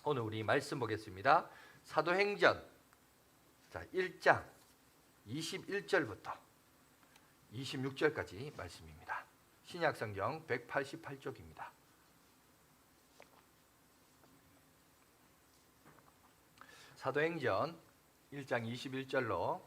오늘 우리 말씀 보겠습니다. 사도행전 1장 21절부터 26절까지 말씀입니다. 신약성경 188쪽입니다. 사도행전 1장 21절로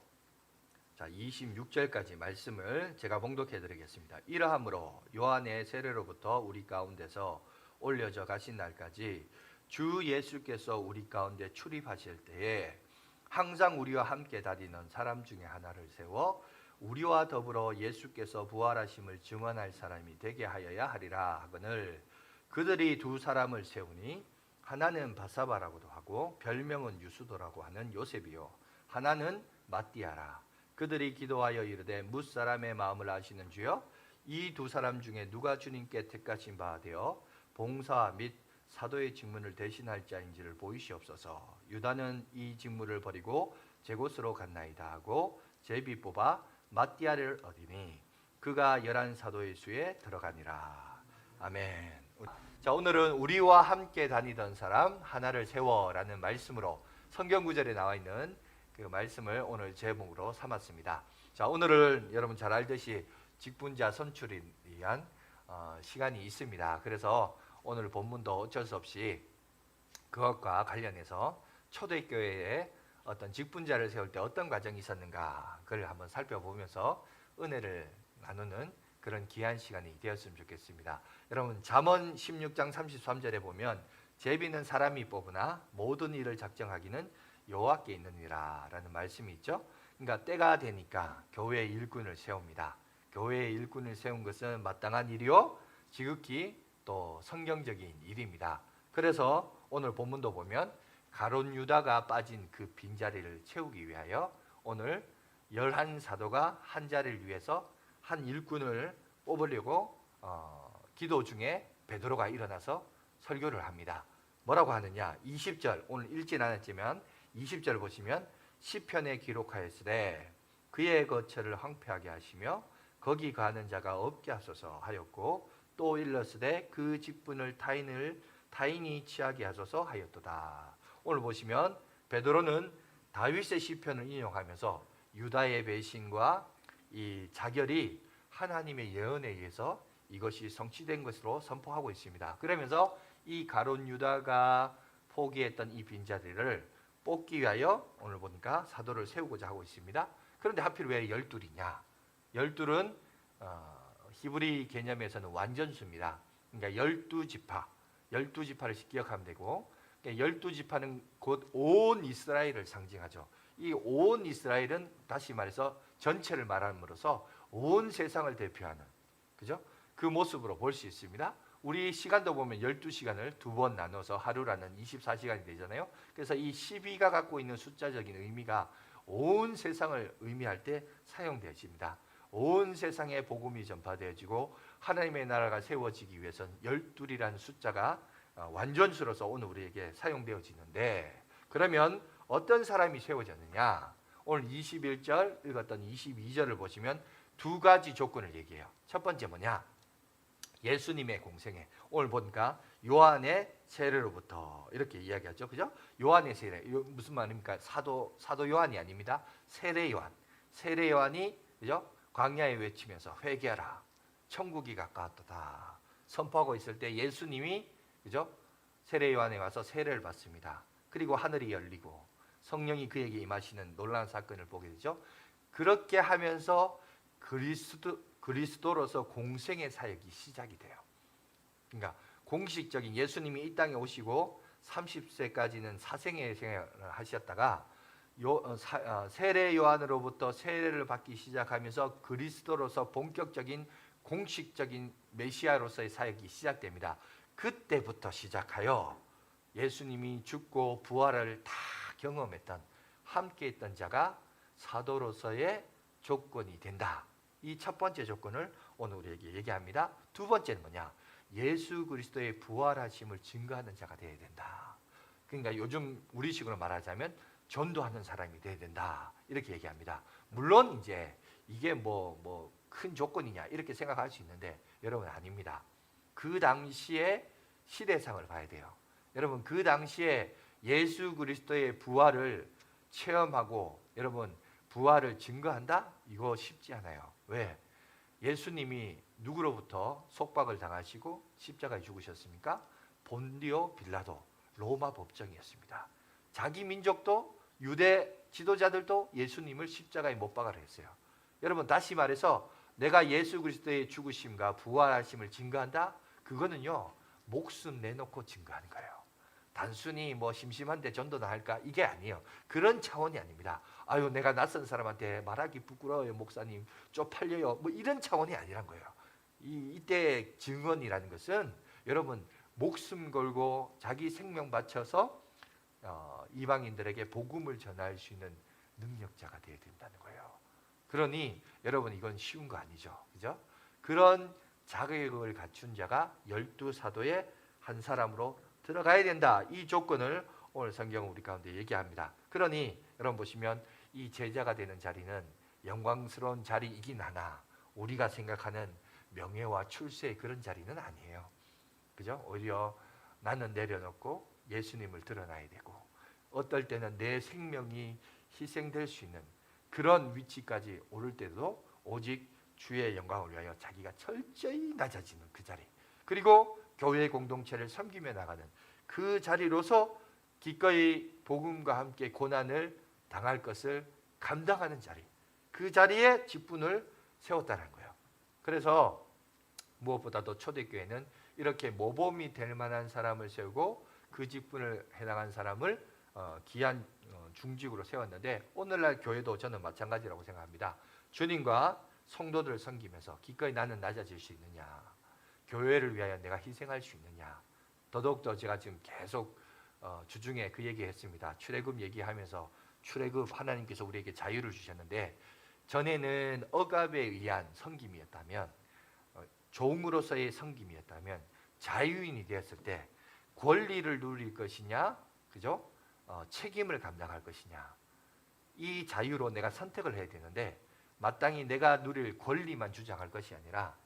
26절까지 말씀을 제가 봉독해 드리겠습니다. 이러함으로 요한의 세례로부터 우리 가운데서 올려져 가신 날까지 주 예수께서 우리 가운데 출입하실 때에 항상 우리와 함께 다니는 사람 중에 하나를 세워 우리와 더불어 예수께서 부활하심을 증언할 사람이 되게 하여야 하리라 하거늘, 그들이 두 사람을 세우니 하나는 바사바라고도 하고 별명은 유수도라고 하는 요셉이요, 하나는 마띠아라. 그들이 기도하여 이르되 뭇사람의 마음을 아시는 주여, 이 두 사람 중에 누가 주님께 택하신 바 되어 봉사 및 사도의 직분을 대신할 자인지를 보이시옵소서. 유다는 이 직무를 버리고 제 곳으로 갔나이다 하고 제비 뽑아 마띠아를 얻으니 그가 11 사도의 수에 들어가니라. 아멘. 자, 오늘은 우리와 함께 다니던 사람 하나를 세워라는 말씀으로 성경 구절에 나와 있는 그 말씀을 오늘 제목으로 삼았습니다. 자, 오늘은 여러분 잘 알듯이 직분자 선출을 위한 시간이 있습니다. 그래서 오늘 본문도 어쩔 수 없이 그것과 관련해서 초대교회에 어떤 직분자를 세울 때 어떤 과정이 있었는가 그걸 한번 살펴보면서 은혜를 나누는 그런 귀한 시간이 되었으면 좋겠습니다. 여러분 잠언 16장 33절에 보면 제비는 사람이 뽑으나 모든 일을 작정하기는 여호와께 있느니라 라는 말씀이 있죠. 그러니까 때가 되니까 교회의 일꾼을 세웁니다. 교회의 일꾼을 세운 것은 마땅한 일이요 지극히 또 성경적인 일입니다. 그래서 오늘 본문도 보면 가룟 유다가 빠진 그 빈자리를 채우기 위하여 오늘 11 사도가 한 자리를 위해서 한 일꾼을 뽑으려고 기도 중에 베드로가 일어나서 설교를 합니다. 뭐라고 하느냐? 20절, 오늘 읽진 않았지만 20절 보시면 시편에 기록하였으되 그의 거처를 황폐하게 하시며 거기 가는 자가 없게 하소서 하였고, 또 일렀으되 그 직분을 타인이 취하게 하소서 하였도다. 오늘 보시면 베드로는 다윗의 시편을 인용하면서 유다의 배신과 이 자결이 하나님의 예언에 의해서 이것이 성취된 것으로 선포하고 있습니다. 그러면서 이 가룟 유다가 포기했던 이 빈자리를 뽑기 위하여 오늘 보니까 사도를 세우고자 하고 있습니다. 그런데 하필 왜 12이냐? 12은 히브리 개념에서는 완전수입니다. 그러니까 12지파, 12지파를 기억하면 되고, 12지파는 곧 온 이스라엘을 상징하죠. 이 온 이스라엘은 다시 말해서 전체를 말함으로써 온 세상을 대표하는, 그죠? 그 모습으로 볼 수 있습니다. 우리 시간도 보면 12시간을 두 번 나눠서 하루라는 24시간이 되잖아요. 그래서 이 12가 갖고 있는 숫자적인 의미가 온 세상을 의미할 때 사용되어집니다. 온 세상에 복음이 전파되어지고 하나님의 나라가 세워지기 위해서는 12이라는 숫자가 완전수로서 오늘 우리에게 사용되어지는데, 그러면 어떤 사람이 세워졌느냐? 오늘 21절 읽었던 22절을 보시면 두 가지 조건을 얘기해요. 첫 번째 뭐냐? 예수님의 공생애. 오늘 보니까 요한의 세례로부터 이렇게 이야기하죠. 그죠? 요한의 세례. 무슨 말입니까? 사도 요한이 아닙니다. 세례 요한. 세례 요한이, 그죠? 광야에 외치면서 회개하라, 천국이 가까웠도다 선포하고 있을 때 예수님이, 그죠? 세례 요한에 와서 세례를 받습니다. 그리고 하늘이 열리고 성령이 그에게 임하시는 놀라운 사건을 보게 되죠. 그렇게 하면서 그리스도로서 공생의 사역이 시작이 돼요. 그러니까 공식적인, 예수님이 이 땅에 오시고 30세까지는 사생의 생활을 하셨다가 세례 요한으로부터 세례를 받기 시작하면서 그리스도로서 본격적인 공식적인 메시아로서의 사역이 시작됩니다. 그때부터 시작하여 예수님이 죽고 부활을 다 경험했던, 함께했던 자가 사도로서의 조건이 된다. 이 첫 번째 조건을 오늘 우리에게 얘기합니다. 두 번째는 뭐냐? 예수 그리스도의 부활하심을 증거하는 자가 되어야 된다. 그러니까 요즘 우리식으로 말하자면 전도하는 사람이 되어야 된다. 이렇게 얘기합니다. 물론 이제 이게 뭐 큰 조건이냐 이렇게 생각할 수 있는데 여러분 아닙니다. 그 당시에 시대상을 봐야 돼요. 여러분 그 당시에 예수 그리스도의 부활을 체험하고 여러분 부활을 증거한다? 이거 쉽지 않아요. 왜? 예수님이 누구로부터 속박을 당하시고 십자가에 죽으셨습니까? 본디오 빌라도 로마 법정이었습니다. 자기 민족도 유대 지도자들도 예수님을 십자가에 못 박아라 했어요. 여러분 다시 말해서 내가 예수 그리스도의 죽으심과 부활하심을 증거한다? 그거는요 목숨 내놓고 증거하는 거예요. 단순히 뭐 심심한데 전도나 할까? 이게 아니에요. 그런 차원이 아닙니다. 아유 내가 낯선 사람한테 말하기 부끄러워요 목사님 쪽팔려요 뭐 이런 차원이 아니란 거예요. 이때 증언이라는 것은 여러분 목숨 걸고 자기 생명 바쳐서 이방인들에게 복음을 전할 수 있는 능력자가 되어야 된다는 거예요. 그러니 여러분 이건 쉬운 거 아니죠, 그죠? 그런 자격을 갖춘 자가 12사도의 한 사람으로 들어가야 된다. 이 조건을 오늘 성경은 우리 가운데 얘기합니다. 그러니 여러분 보시면 이 제자가 되는 자리는 영광스러운 자리이긴 하나 우리가 생각하는 명예와 출세의 그런 자리는 아니에요. 그죠? 오히려 나는 내려놓고 예수님을 드러나야 되고 어떨 때는 내 생명이 희생될 수 있는 그런 위치까지 오를 때도 오직 주의 영광을 위하여 자기가 철저히 낮아지는 그 자리, 그리고 교회 공동체를 섬기며 나가는 그 자리로서 기꺼이 복음과 함께 고난을 당할 것을 감당하는 자리, 그 자리에 직분을 세웠다는 거예요. 그래서 무엇보다도 초대교회는 이렇게 모범이 될 만한 사람을 세우고 그 직분을 해나간 사람을 귀한 중직으로 세웠는데 오늘날 교회도 저는 마찬가지라고 생각합니다. 주님과 성도들을 섬기면서 기꺼이 나는 낮아질 수 있느냐, 교회를 위하여 내가 희생할 수 있느냐. 더더욱더 제가 지금 계속 주중에 그 얘기했습니다. 출애굽 얘기하면서 출애굽 하나님께서 우리에게 자유를 주셨는데 전에는 억압에 의한 섬김이었다면 종으로서의 섬김이었다면 자유인이 되었을 때 권리를 누릴 것이냐, 그죠? 책임을 감당할 것이냐. 이 자유로 내가 선택을 해야 되는데 마땅히 내가 누릴 권리만 주장할 것이 아니라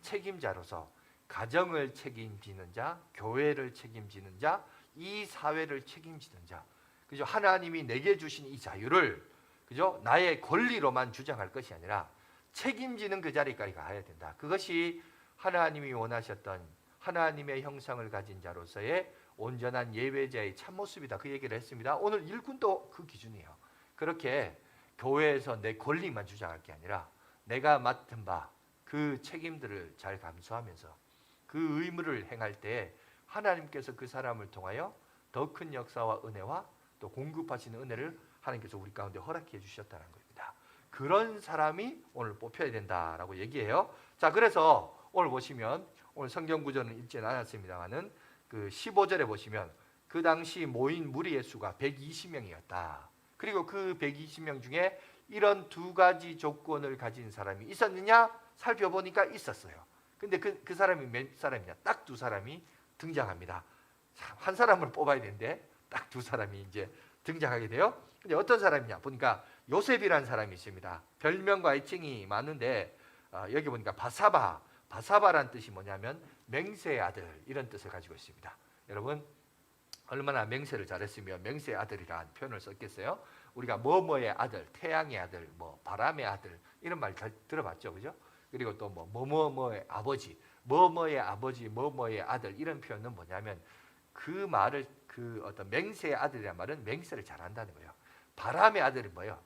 책임자로서 가정을 책임지는 자, 교회를 책임지는 자, 이 사회를 책임지는 자. 그죠? 하나님이 내게 주신 이 자유를 그죠? 나의 권리로만 주장할 것이 아니라 책임지는 그 자리까지 가야 된다. 그것이 하나님이 원하셨던 하나님의 형상을 가진 자로서의 온전한 예배자의 참모습이다. 그 얘기를 했습니다. 오늘 일꾼도 그 기준이에요. 그렇게 교회에서 내 권리만 주장할 게 아니라 내가 맡은 바 그 책임들을 잘 감수하면서 그 의무를 행할 때 하나님께서 그 사람을 통하여 더 큰 역사와 은혜와 또 공급하시는 은혜를 하나님께서 우리 가운데 허락해 주셨다는 겁니다. 그런 사람이 오늘 뽑혀야 된다라고 얘기해요. 자, 그래서 오늘 보시면 오늘 성경 구절은 읽지는 않았습니다만은 그 15절에 보시면 그 당시 모인 무리의 수가 120명이었다. 그리고 그 120명 중에 이런 두 가지 조건을 가진 사람이 있었느냐? 살펴보니까 있었어요. 근데 그 사람이 몇 사람이냐? 딱 두 사람이 등장합니다. 한 사람을 뽑아야 되는데 딱 두 사람이 이제 등장하게 돼요. 근데 어떤 사람이냐? 보니까 요셉이라는 사람이 있습니다. 별명과 애칭이 많은데 여기 보니까 바사바란 뜻이 뭐냐면 맹세의 아들, 이런 뜻을 가지고 있습니다. 여러분 얼마나 맹세를 잘했으면 맹세의 아들이라는 표현을 썼겠어요? 우리가 뭐뭐의 아들, 태양의 아들, 뭐 바람의 아들 이런 말 잘 들어봤죠, 그죠? 그리고 또 뭐뭐의 아버지, 뭐뭐의 아버지, 뭐뭐의 아들 이런 표현은 뭐냐면 그 말을 그 어떤 맹세의 아들이란 말은 맹세를 잘한다는 거예요. 바람의 아들이 뭐예요?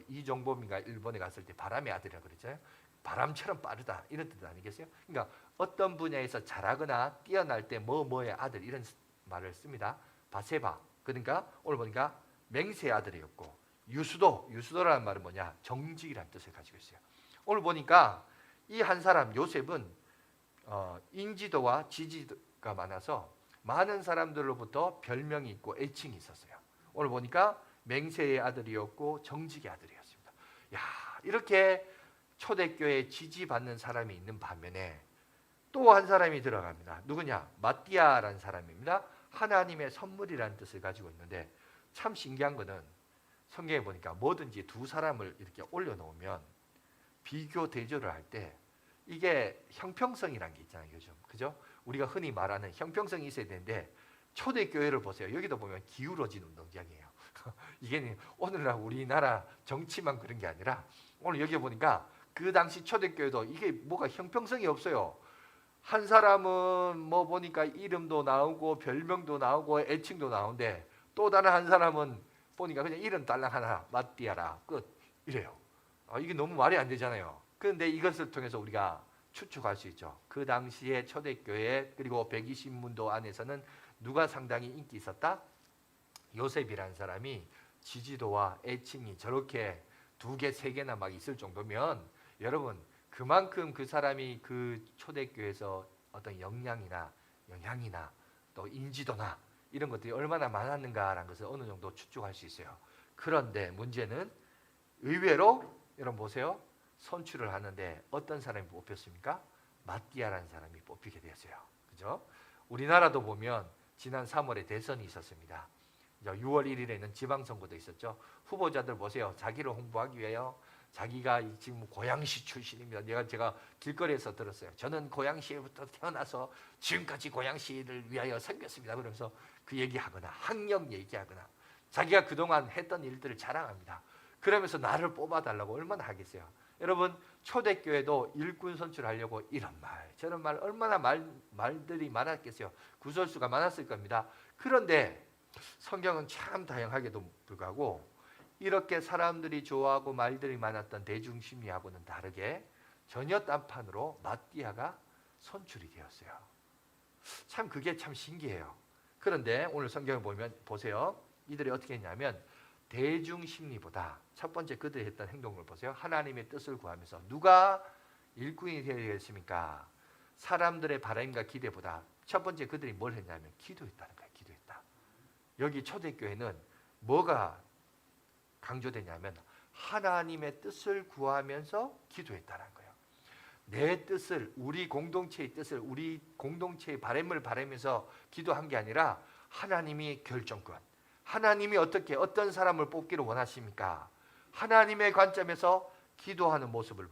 이종범인가 일본에 갔을 때 바람의 아들이라고 그랬잖아요. 바람처럼 빠르다 이런 뜻 아니겠어요? 그러니까 어떤 분야에서 잘하거나 뛰어날 때 뭐뭐의 아들 이런 말을 씁니다. 바세바. 그러니까 오늘 보니까 맹세의 아들이었고 유수도라는 말은 뭐냐? 정직이라는 뜻을 가지고 있어요. 오늘 보니까 이 한 사람 요셉은 인지도와 지지가 많아서 많은 사람들로부터 별명이 있고 애칭이 있었어요. 오늘 보니까 맹세의 아들이었고 정직의 아들이었습니다. 야, 이렇게 초대교회에 지지받는 사람이 있는 반면에 또 한 사람이 들어갑니다. 누구냐? 마띠아라는 사람입니다. 하나님의 선물이라는 뜻을 가지고 있는데 참 신기한 거는 성경에 보니까 뭐든지 두 사람을 이렇게 올려놓으면 비교 대조를 할 때 이게 형평성이라는 게 있잖아요, 요즘. 그죠? 우리가 흔히 말하는 형평성이 있어야 되는데 초대교회를 보세요. 여기도 보면 기울어진 운동장이에요. 이게 오늘날 우리나라 정치만 그런 게 아니라 오늘 여기 보니까 그 당시 초대교회도 이게 뭐가 형평성이 없어요. 한 사람은 뭐 보니까 이름도 나오고 별명도 나오고 애칭도 나오는데 또 다른 한 사람은 보니까 그냥 이름 딸랑 하나 마띠아라 끝 이래요. 이게 너무 말이 안 되잖아요. 그런데 이것을 통해서 우리가 추측할 수 있죠. 그 당시에 초대교회 그리고 120문도 안에서는 누가 상당히 인기 있었다? 요셉이라는 사람이 지지도와 애칭이 저렇게 2개, 3개나 막 있을 정도면 여러분 그만큼 그 사람이 그 초대교회에서 어떤 영향이나 또 인지도나 이런 것들이 얼마나 많았는가라는 것을 어느 정도 추측할 수 있어요. 그런데 문제는 의외로 여러분 보세요. 선출을 하는데 어떤 사람이 뽑혔습니까? 마띠아라는 사람이 뽑히게 되었어요. 그죠? 우리나라도 보면 지난 3월에 대선이 있었습니다. 6월 1일에는 지방선거도 있었죠. 후보자들 보세요. 자기를 홍보하기 위하여 자기가 지금 고양시 출신입니다. 제가 길거리에서 들었어요. 저는 고양시부터 태어나서 지금까지 고양시를 위하여 섬겼습니다. 그러면서 그 얘기하거나 학력 얘기하거나 자기가 그동안 했던 일들을 자랑합니다. 그러면서 나를 뽑아달라고 얼마나 하겠어요. 여러분 초대교회도 일꾼 선출하려고 이런 말 저런 말 얼마나 말들이 많았겠어요. 구설수가 많았을 겁니다. 그런데 성경은 참 다양하게도 불구하고 이렇게 사람들이 좋아하고 말들이 많았던 대중심리하고는 다르게 전혀 딴판으로 마띠아가 선출이 되었어요. 참 그게 참 신기해요. 그런데 오늘 성경을 보면 보세요. 이들이 어떻게 했냐면 대중심리보다 첫 번째 그들이 했던 행동을 보세요. 하나님의 뜻을 구하면서 누가 일꾼이 되겠습니까? 사람들의 바람과 기대보다 첫 번째 그들이 뭘 했냐면 기도했다는 거예요. 기도했다. 여기 초대교회는 뭐가 강조되냐면 하나님의 뜻을 구하면서 기도했다는 거예요. 내 뜻을 우리 공동체의 뜻을 우리 공동체의 바람을 바라면서 기도한 게 아니라 하나님이 결정권 하나님이 어떻게 어떤 사람을 뽑기를 원하십니까? 하나님의 관점에서 기도하는 모습을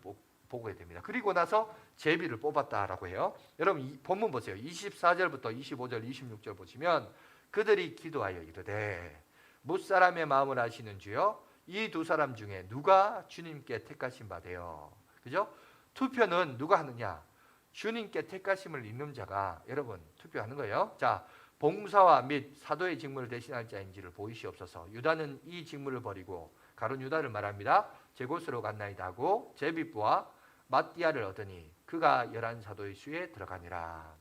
보게 됩니다. 그리고 나서 제비를 뽑았다라고 해요. 여러분 이 본문 보세요. 24절부터 25절 26절 보시면 그들이 기도하여 이르되 뭇사람의 마음을 아시는 주여 이 두 사람 중에 누가 주님께 택하신 바 되어. 그죠? 투표는 누가 하느냐? 주님께 택하심을 입는 자가 여러분 투표하는 거예요. 자, 봉사와 및 사도의 직무를 대신할 자인지를 보이시옵소서. 유다는 이 직무를 버리고 가룟 유다를 말합니다. 제 곳으로 갔나이다 하고 제비부와 마띠아를 얻으니 그가 11 사도의 수에 들어가니라.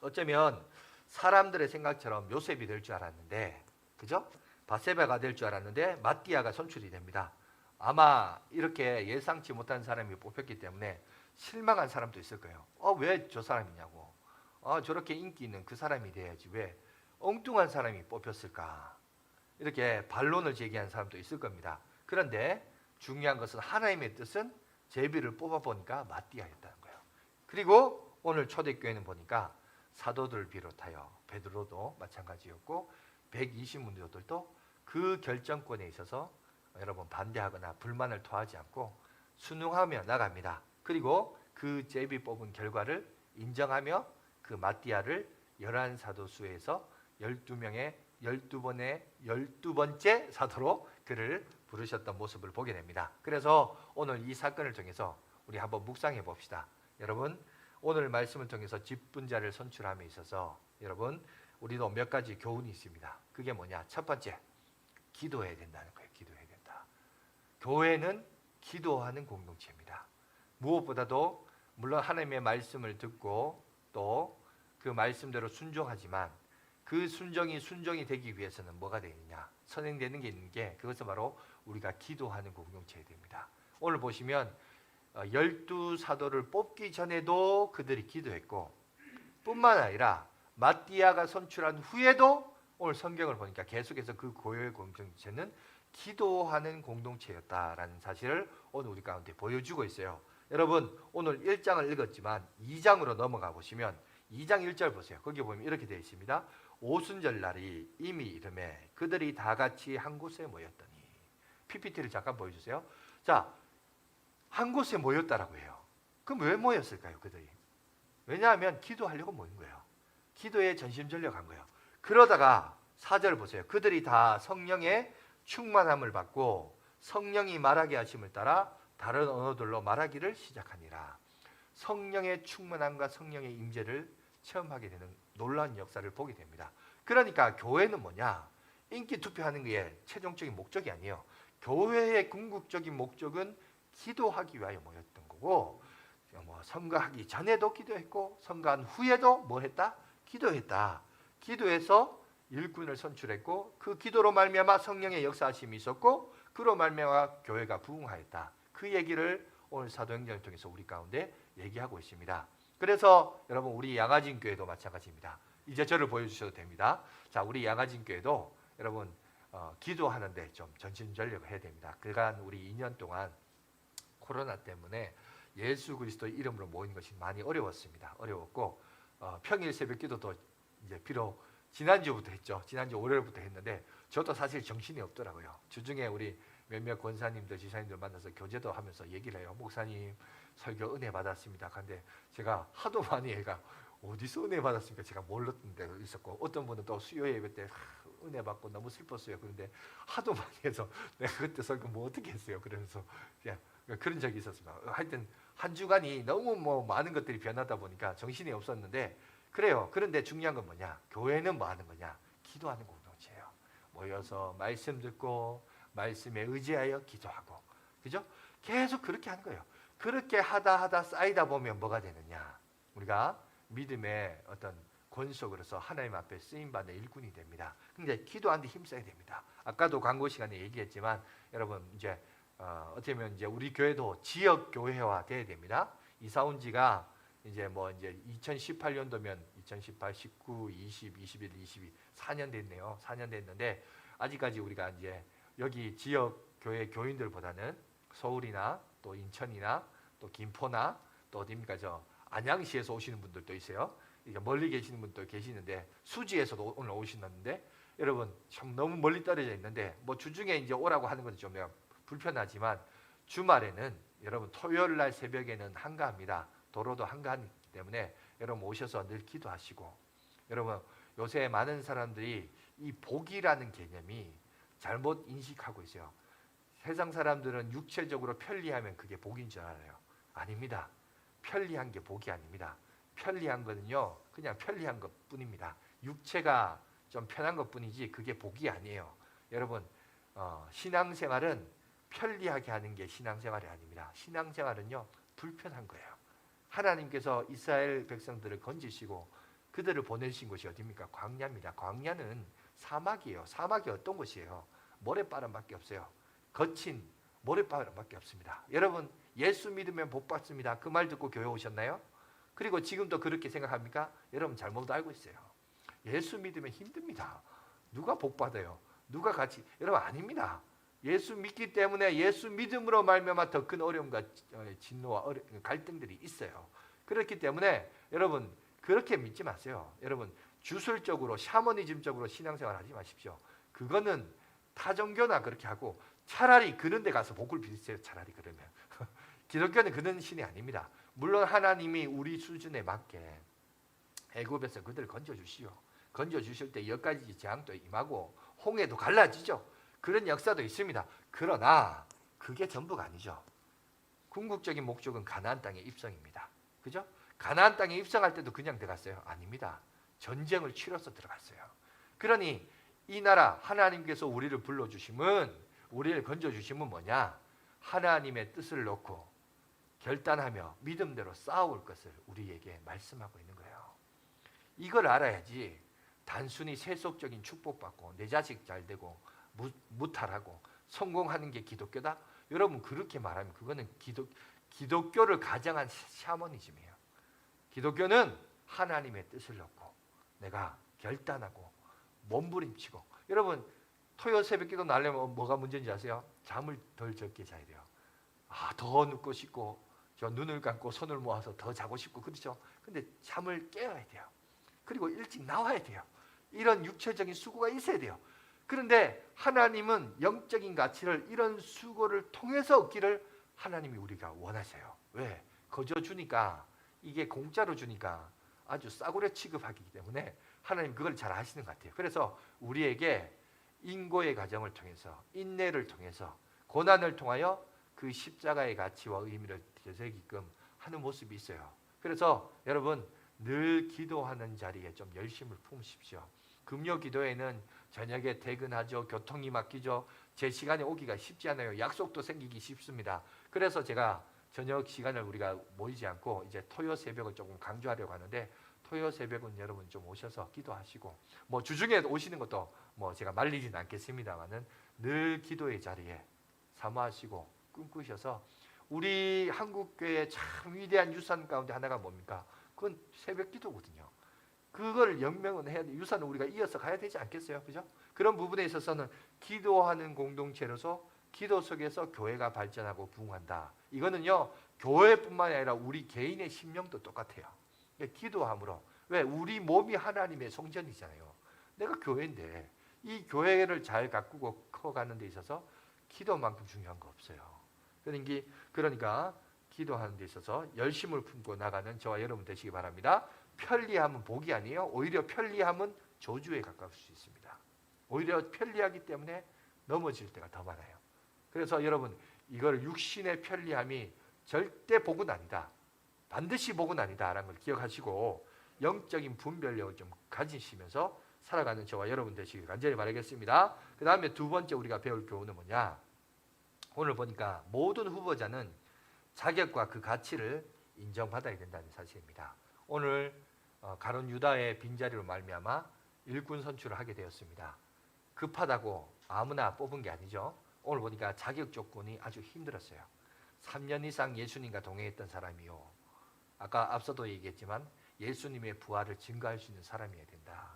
어쩌면 사람들의 생각처럼 요셉이 될 줄 알았는데 그죠? 바세바가 될 줄 알았는데 마띠아가 선출이 됩니다. 아마 이렇게 예상치 못한 사람이 뽑혔기 때문에 실망한 사람도 있을 거예요. 왜 저 사람이냐고. 저렇게 인기 있는 그 사람이 돼야지 왜 엉뚱한 사람이 뽑혔을까. 이렇게 반론을 제기한 사람도 있을 겁니다. 그런데 중요한 것은 하나님의 뜻은 제비를 뽑아보니까 마띠아였다는 거예요. 그리고 오늘 초대교회는 보니까 사도들을 비롯하여 베드로도 마찬가지였고 120문도들도 그 결정권에 있어서 여러분 반대하거나 불만을 토하지 않고 순응하며 나갑니다. 그리고 그 제비 뽑은 결과를 인정하며 그 마띠아를 11 사도 수에서 12명의 12번째 사도로 그를 부르셨던 모습을 보게 됩니다. 그래서 오늘 이 사건을 통해서 우리 한번 묵상해 봅시다. 여러분 오늘 말씀을 통해서 직분자를 선출함에 있어서 여러분 우리도 몇 가지 교훈이 있습니다. 그게 뭐냐? 첫 번째, 기도해야 된다는 거예요. 기도해야 된다. 교회는 기도하는 공동체입니다. 무엇보다도 물론 하나님의 말씀을 듣고 또 그 말씀대로 순종하지만 그 순종이 되기 위해서는 뭐가 되느냐? 선행되는 게 있는 게 그것은 바로 우리가 기도하는 공동체가 됩니다. 오늘 보시면 12 사도를 뽑기 전에도 그들이 기도했고 뿐만 아니라 마띠아가 선출한 후에도 오늘 성경을 보니까 계속해서 그 교회 공동체는 기도하는 공동체였다라는 사실을 오늘 우리 가운데 보여주고 있어요. 여러분 오늘 1장을 읽었지만 2장으로 넘어가 보시면 2장 1절 보세요. 거기 보면 이렇게 되어 있습니다. 오순절 날이 이미 이름에 그들이 다 같이 한 곳에 모였더니 PPT를 잠깐 보여주세요. 자, 한 곳에 모였다라고 해요. 그럼 왜 모였을까요? 그들이? 왜냐하면 기도하려고 모인 거예요. 기도에 전심전력한 거예요. 그러다가 4절 보세요. 그들이 다 성령의 충만함을 받고 성령이 말하게 하심을 따라 다른 언어들로 말하기를 시작하니라. 성령의 충만함과 성령의 임재를 체험하게 되는 놀라운 역사를 보게 됩니다. 그러니까 교회는 뭐냐? 인기 투표하는 게 최종적인 목적이 아니에요. 교회의 궁극적인 목적은 기도하기 위하여 모였던 거고, 뭐 선거하기 전에도 기도했고 선거한 후에도 뭐 했다? 기도했다. 기도해서 일꾼을 선출했고 그 기도로 말미암아 성령의 역사하심이 있었고 그로 말미암아 교회가 부흥하였다. 그 얘기를 오늘 사도행전을 통해서 우리 가운데 얘기하고 있습니다. 그래서 여러분 우리 양화진 교회도 마찬가지입니다. 이제 저를 보여주셔도 됩니다. 자, 우리 양화진 교회도 여러분 기도하는데 좀 전심전력을 해야 됩니다. 그간 우리 2년 동안 코로나 때문에 예수 그리스도의 이름으로 모이는 것이 많이 어려웠습니다. 어려웠고 평일 새벽 기도도 이제 비록 지난주부터 했죠. 지난주 월요일부터 했는데 저도 사실 정신이 없더라고요. 주중에 우리 몇몇 권사님들, 지사님들 만나서 교제도 하면서 얘기를 해요. 목사님 설교 은혜 받았습니다. 근데 제가 하도 많이 해가 어디서 은혜 받았습니까? 제가 몰랐던 데가 있었고 어떤 분은 또 수요 예배 때 은혜 받고 너무 슬펐어요. 그런데 하도 많이 해서 내가 그때 설교 뭐 어떻게 했어요? 그러면서 그냥 그런 적이 있었습니다. 하여튼 한 주간이 너무 뭐 많은 것들이 변하다 보니까 정신이 없었는데 그래요. 그런데 중요한 건 뭐냐? 교회는 뭐 하는 거냐? 기도하는 공동체예요. 모여서 말씀 듣고 말씀에 의지하여 기도하고, 그죠? 계속 그렇게 하는 거예요. 그렇게 하다 쌓이다 보면 뭐가 되느냐? 우리가 믿음의 어떤 권속으로서 하나님 앞에 쓰임받는 일꾼이 됩니다. 근데 기도하는데 힘써야 됩니다. 아까도 광고 시간에 얘기했지만 여러분 이제 어떻게 보면 이제 우리 교회도 지역 교회화 돼야 됩니다. 이사 온 지가 이제 뭐 이제 2018년도면 2018, 19, 20, 21, 22 4년 됐네요. 4년 됐는데 아직까지 우리가 이제 여기 지역 교회 교인들보다는 서울이나 또 인천이나 또 김포나 또 어디입니까 저 안양시에서 오시는 분들도 있어요. 이제 멀리 계시는 분도 계시는데 수지에서도 오늘 오시는데 여러분 참 너무 멀리 떨어져 있는데 뭐 주중에 이제 오라고 하는 건 좀 불편하지만 주말에는 여러분 토요일 날 새벽에는 한가합니다. 도로도 한가하기 때문에 여러분 오셔서 늘 기도하시고 여러분 요새 많은 사람들이 이 복이라는 개념이 잘못 인식하고 있어요. 세상 사람들은 육체적으로 편리하면 그게 복인 줄 알아요. 아닙니다. 편리한 게 복이 아닙니다. 편리한 거는요 그냥 편리한 것뿐입니다. 육체가 좀 편한 것뿐이지 그게 복이 아니에요. 여러분 신앙생활은 편리하게 하는 게 신앙생활이 아닙니다. 신앙생활은요 불편한 거예요. 하나님께서 이스라엘 백성들을 건지시고 그들을 보내신 곳이 어디입니까? 광야입니다. 광야는 사막이에요. 사막이 어떤 곳이에요? 모래바람밖에 없어요. 거친 모래바람밖에 없습니다. 여러분 예수 믿으면 복 받습니다. 그 말 듣고 교회 오셨나요? 그리고 지금도 그렇게 생각합니까? 여러분 잘못 알고 있어요. 예수 믿으면 힘듭니다. 누가 복 받아요? 누가 같이 여러분 아닙니다. 예수 믿기 때문에 예수 믿음으로 말미암아 더 큰 어려움과 진노와 갈등들이 있어요. 그렇기 때문에 여러분 그렇게 믿지 마세요. 여러분 주술적으로 샤머니즘적으로 신앙생활 하지 마십시오. 그거는 타종교나 그렇게 하고 차라리 그런 데 가서 복을 빌으세요. 차라리 그러면 기독교는 그런 신이 아닙니다. 물론 하나님이 우리 수준에 맞게 애굽에서 그들을 건져주시오. 건져주실 때 10가지 재앙도 임하고 홍해도 갈라지죠. 그런 역사도 있습니다. 그러나 그게 전부가 아니죠. 궁극적인 목적은 가나안 땅의 입성입니다. 그죠? 가나안 땅에 입성할 때도 그냥 들어갔어요? 아닙니다. 전쟁을 치러서 들어갔어요. 그러니 이 나라 하나님께서 우리를 불러주심은 우리를 건져주심은 뭐냐? 하나님의 뜻을 놓고 결단하며 믿음대로 싸울 것을 우리에게 말씀하고 있는 거예요. 이걸 알아야지 단순히 세속적인 축복받고 내 자식 잘 되고 무탈하고 성공하는 게 기독교다? 여러분 그렇게 말하면 그거는 기독교를 가장한 샤머니즘이에요. 기독교는 하나님의 뜻을 놓고 내가 결단하고 몸부림치고 여러분 토요일 새벽기도 나려면 뭐가 문제인지 아세요? 잠을 덜 적게 자야 돼요. 더 눕고 싶고 저 눈을 감고 손을 모아서 더 자고 싶고 그렇죠? 근데 잠을 깨야 돼요. 그리고 일찍 나와야 돼요. 이런 육체적인 수고가 있어야 돼요. 그런데 하나님은 영적인 가치를 이런 수고를 통해서 얻기를 하나님이 우리가 원하세요. 왜? 거저 주니까 이게 공짜로 주니까 아주 싸구려 취급하기 때문에 하나님 그걸 잘 아시는 것 같아요. 그래서 우리에게 인고의 과정을 통해서, 인내를 통해서, 고난을 통하여 그 십자가의 가치와 의미를 되새기끔 하는 모습이 있어요. 그래서 여러분 늘 기도하는 자리에 좀 열심을 품으십시오. 금요 기도에는 저녁에 퇴근하죠. 교통이 막히죠. 제 시간에 오기가 쉽지 않아요. 약속도 생기기 쉽습니다. 그래서 제가 저녁 시간을 우리가 모이지 않고 이제 토요 새벽을 조금 강조하려고 하는데, 토요 새벽은 여러분 좀 오셔서 기도하시고, 뭐 주중에 오시는 것도 뭐 제가 말리진 않겠습니다만은 늘 기도의 자리에 사모하시고 꿈꾸셔서, 우리 한국교회의 참 위대한 유산 가운데 하나가 뭡니까? 그건 새벽 기도거든요. 그걸 영명은 해야 돼. 유산은 우리가 이어서 가야 되지 않겠어요? 그죠? 그런 부분에 있어서는 기도하는 공동체로서 기도 속에서 교회가 발전하고 부흥한다. 이거는요, 교회뿐만 아니라 우리 개인의 심령도 똑같아요. 기도함으로. 왜? 우리 몸이 하나님의 성전이잖아요. 내가 교회인데 이 교회를 잘 가꾸고 커가는 데 있어서 기도만큼 중요한 거 없어요. 그러니까 기도하는 데 있어서 열심을 품고 나가는 저와 여러분 되시기 바랍니다. 편리함은 복이 아니에요. 오히려 편리함은 저주에 가까울 수 있습니다. 오히려 편리하기 때문에 넘어질 때가 더 많아요. 그래서 여러분 이걸 육신의 편리함이 절대 복은 아니다. 반드시 복은 아니다라는 걸 기억하시고 영적인 분별력을 좀 가지시면서 살아가는 저와 여러분 되시길 간절히 바라겠습니다. 그 다음에 두 번째 우리가 배울 교훈은 뭐냐? 오늘 보니까 모든 후보자는 자격과 그 가치를 인정받아야 된다는 사실입니다. 오늘 가룟 유다의 빈자리로 말미암아 일꾼 선출을 하게 되었습니다. 급하다고 아무나 뽑은 게 아니죠. 오늘 보니까 자격 조건이 아주 힘들었어요. 3년 이상 예수님과 동행했던 사람이요. 아까 앞서도 얘기했지만 예수님의 부활을 증거할 수 있는 사람이어야 된다.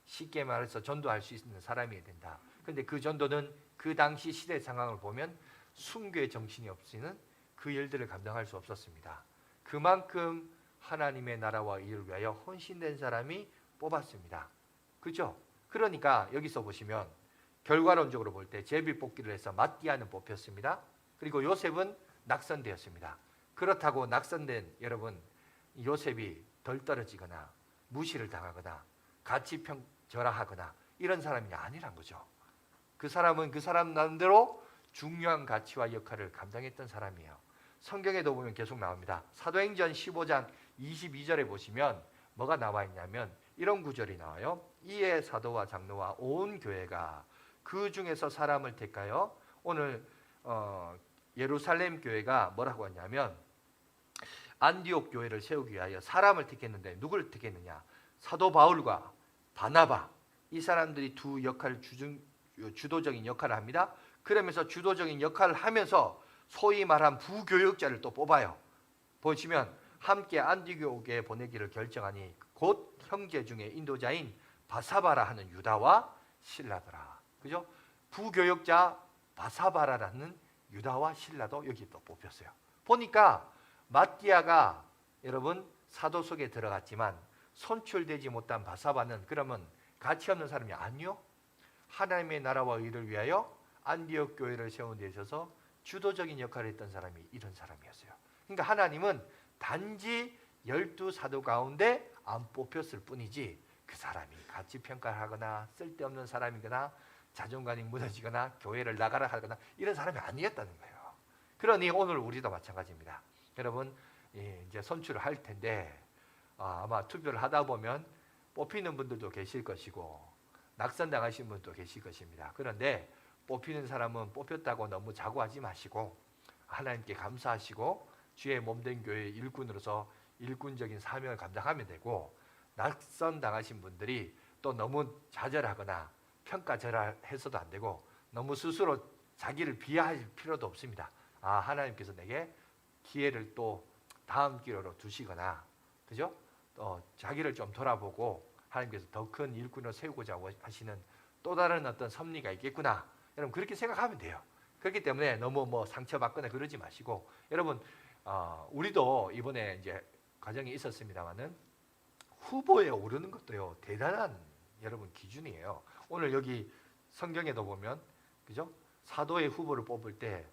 쉽게 말해서 전도할 수 있는 사람이어야 된다. 그런데 그 전도는 그 당시 시대 상황을 보면 순교의 정신이 없이는 그 일들을 감당할 수 없었습니다. 그만큼 하나님의 나라와 일을 위하여 헌신된 사람이 뽑았습니다. 그죠? 그러니까 여기서 보시면 결과론적으로 볼 때 제비 뽑기를 해서 마띠아는 뽑혔습니다. 그리고 요셉은 낙선되었습니다. 그렇다고 낙선된 여러분 요셉이 덜 떨어지거나 무시를 당하거나 가치평절하하거나 이런 사람이 아니란 거죠. 그 사람은 그 사람 나름대로 중요한 가치와 역할을 감당했던 사람이에요. 성경에도 보면 계속 나옵니다. 사도행전 15장 22절에 보시면 뭐가 나와 있냐면 이런 구절이 나와요. 이에 사도와 장로와 온 교회가 그 중에서 사람을 택하여 오늘 예루살렘 교회가 뭐라고 하냐면 안디옥 교회를 세우기 위하여 사람을 택했는데 누구를 택했느냐? 사도 바울과 바나바, 이 사람들이 두 역할 주도적인 역할을 합니다. 그러면서 주도적인 역할을 하면서 소위 말한 부교역자를 또 뽑아요. 보시면 함께 안디옥에 보내기를 결정하니 곧 형제 중에 인도자인 바사바라 하는 유다와 실라더라. 그죠? 부교역자 바사바라라는 유다와 실라도 여기 또 뽑혔어요. 보니까 마띠아가 여러분 사도 속에 들어갔지만 선출되지 못한 바사바는 그러면 가치 없는 사람이 아니요? 하나님의 나라와 의를 위하여 안디옥 교회를 세운 데 있어서 주도적인 역할을 했던 사람이 이런 사람이었어요. 그러니까 하나님은 단지 12사도 가운데 안 뽑혔을 뿐이지 그 사람이 가치 평가를 하거나 쓸데없는 사람이거나 자존감이 무너지거나 교회를 나가라 하거나 이런 사람이 아니었다는 거예요. 그러니 오늘 우리도 마찬가지입니다. 여러분 이제 선출을 할 텐데 아마 투표를 하다 보면 뽑히는 분들도 계실 것이고 낙선당하신 분도 계실 것입니다. 그런데 뽑히는 사람은 뽑혔다고 너무 자고하지 마시고 하나님께 감사하시고 주의 몸된 교회의 일꾼으로서 일꾼적인 사명을 감당하면 되고, 낙선당하신 분들이 또 너무 좌절하거나 평가절하해서도 안 되고 너무 스스로 자기를 비하할 필요도 없습니다. 하나님께서 내게 기회를 또 다음 기회로 두시거나, 그죠? 또 자기를 좀 돌아보고 하나님께서 더 큰 일꾼을 세우고자 하시는 또 다른 어떤 섭리가 있겠구나. 여러분 그렇게 생각하면 돼요. 그렇기 때문에 너무 상처받거나 그러지 마시고, 여러분 우리도 이번에 이제 과정이 있었습니다만은 후보에 오르는 것도요 대단한 여러분 기준이에요. 오늘 여기 성경에도 보면 그죠? 사도의 후보를 뽑을 때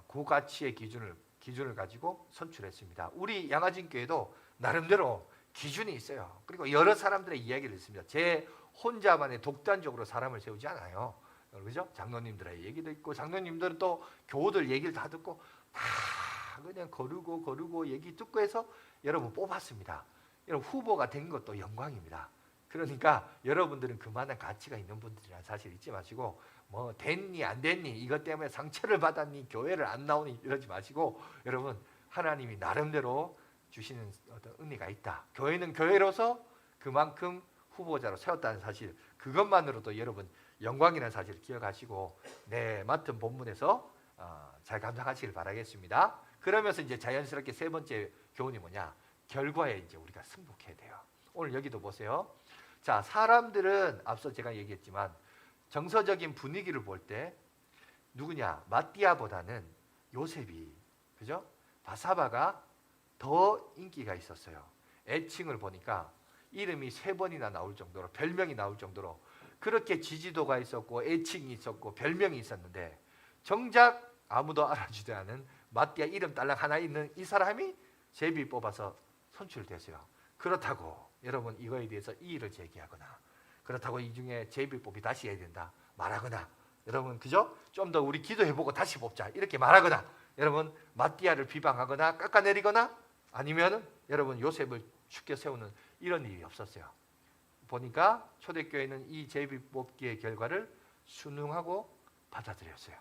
고가치의 기준을 가지고 선출했습니다. 우리 양화진 교회도 나름대로 기준이 있어요. 그리고 여러 사람들의 이야기를 듣습니다. 제 혼자만의 독단적으로 사람을 세우지 않아요. 그죠? 장로님들의 얘기도 있고, 장로님들은 또 교우들 얘기를 다 듣고 다 그냥 거르고 얘기 듣고 해서 여러분 뽑았습니다. 여러분 후보가 된 것도 영광입니다. 그러니까 여러분들은 그만한 가치가 있는 분들이란 사실 잊지 마시고, 뭐 됐니 안 됐니 이것 때문에 상처를 받았니 교회를 안 나오니 이러지 마시고, 여러분 하나님이 나름대로 주시는 어떤 은혜가 있다. 교회는 교회로서 그만큼 후보자로 세웠다는 사실, 그것만으로도 여러분 영광이라는 사실을 기억하시고 네, 맡은 본문에서 잘 감당하시길 바라겠습니다. 그러면서 이제 자연스럽게 세 번째 교훈이 뭐냐? 결과에 이제 우리가 승복해야 돼요. 오늘 여기도 보세요. 자, 사람들은 앞서 제가 얘기했지만 정서적인 분위기를 볼 때 누구냐? 마띠아보다는 요셉이, 그죠? 바사바가 더 인기가 있었어요. 애칭을 보니까 이름이 3번이나 나올 정도로, 별명이 나올 정도로 그렇게 지지도가 있었고 애칭이 있었고 별명이 있었는데, 정작 아무도 알아주지 않은 마띠아 이름 딸랑 하나 있는 이 사람이 제비 뽑아서 선출됐어요. 그렇다고 여러분 이거에 대해서 이의를 제기하거나, 그렇다고 이 중에 제비 뽑기 다시 해야 된다 말하거나, 여러분 그죠? 좀 더 우리 기도해보고 다시 뽑자 이렇게 말하거나, 여러분 마띠아를 비방하거나 깎아내리거나, 아니면 여러분 요셉을 죽게 세우는 이런 일이 없었어요. 보니까 초대교회는 이 제비 뽑기의 결과를 순응하고 받아들였어요.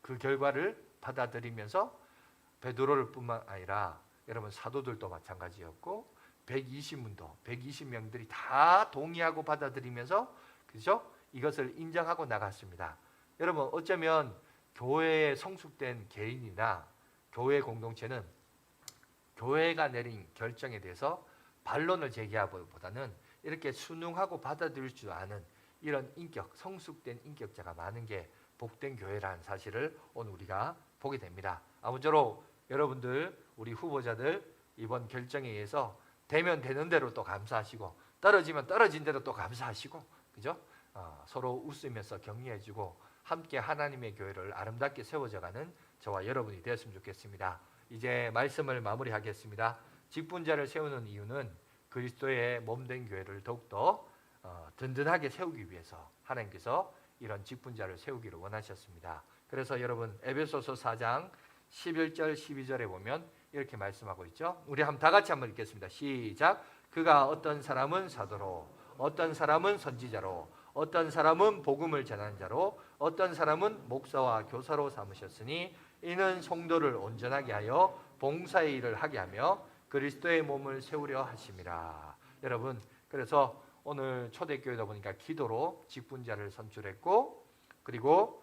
그 결과를 받아들이면서 베드로를 뿐만 아니라 여러분 사도들도 마찬가지였고 120명들이 다 동의하고 받아들이면서, 그죠? 이것을 인정하고 나갔습니다. 여러분 어쩌면 교회에 성숙된 개인이나 교회 공동체는 교회가 내린 결정에 대해서 반론을 제기하기보다는 이렇게 순응하고 받아들일 줄 아는 이런 인격, 성숙된 인격자가 많은 게 복된 교회라는 사실을 오늘 우리가 보게 됩니다. 아무쪼록 여러분들, 우리 후보자들 이번 결정에 의해서 되면 되는 대로 또 감사하시고, 떨어지면 떨어진 대로 또 감사하시고, 그죠? 서로 웃으면서 격려해주고 함께 하나님의 교회를 아름답게 세워져가는 저와 여러분이 되었으면 좋겠습니다. 이제 말씀을 마무리하겠습니다. 직분자를 세우는 이유는 그리스도의 몸된 교회를 더욱더 든든하게 세우기 위해서 하나님께서 이런 직분자를 세우기를 원하셨습니다. 그래서 여러분 에베소서 4장 11절 12절에 보면 이렇게 말씀하고 있죠. 우리 다 같이 한번 읽겠습니다. 시작. 그가 어떤 사람은 사도로, 어떤 사람은 선지자로, 어떤 사람은 복음을 전하는 자로, 어떤 사람은 목사와 교사로 삼으셨으니 이는 성도를 온전하게 하여 봉사의 일을 하게 하며 그리스도의 몸을 세우려 하심이라. 여러분 그래서 오늘 초대교회다 보니까 기도로 직분자를 선출했고, 그리고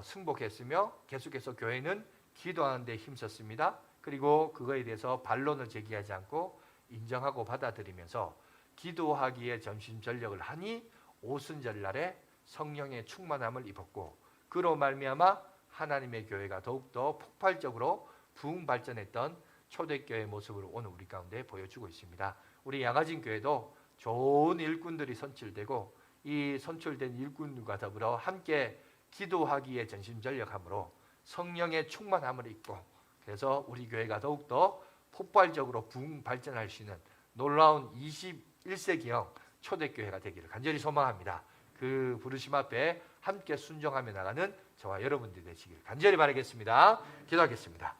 승복했으며 계속해서 교회는 기도하는 데 힘썼습니다. 그리고 그거에 대해서 반론을 제기하지 않고 인정하고 받아들이면서 기도하기에 전심전력을 하니 오순절날에 성령의 충만함을 입었고, 그로 말미암아 하나님의 교회가 더욱더 폭발적으로 부흥 발전했던 초대교회의 모습을 오늘 우리 가운데 보여주고 있습니다. 우리 양화진 교회도 좋은 일꾼들이 선출되고 이 선출된 일꾼들과 더불어 함께 기도하기에 전심전력함으로 성령의 충만함을 입고, 그래서 우리 교회가 더욱더 폭발적으로 부흥 발전할 수 있는 놀라운 21세기형 초대교회가 되기를 간절히 소망합니다. 그 부르심 앞에 함께 순종하며 나가는 저와 여러분들이 되시길 간절히 바라겠습니다. 기도하겠습니다.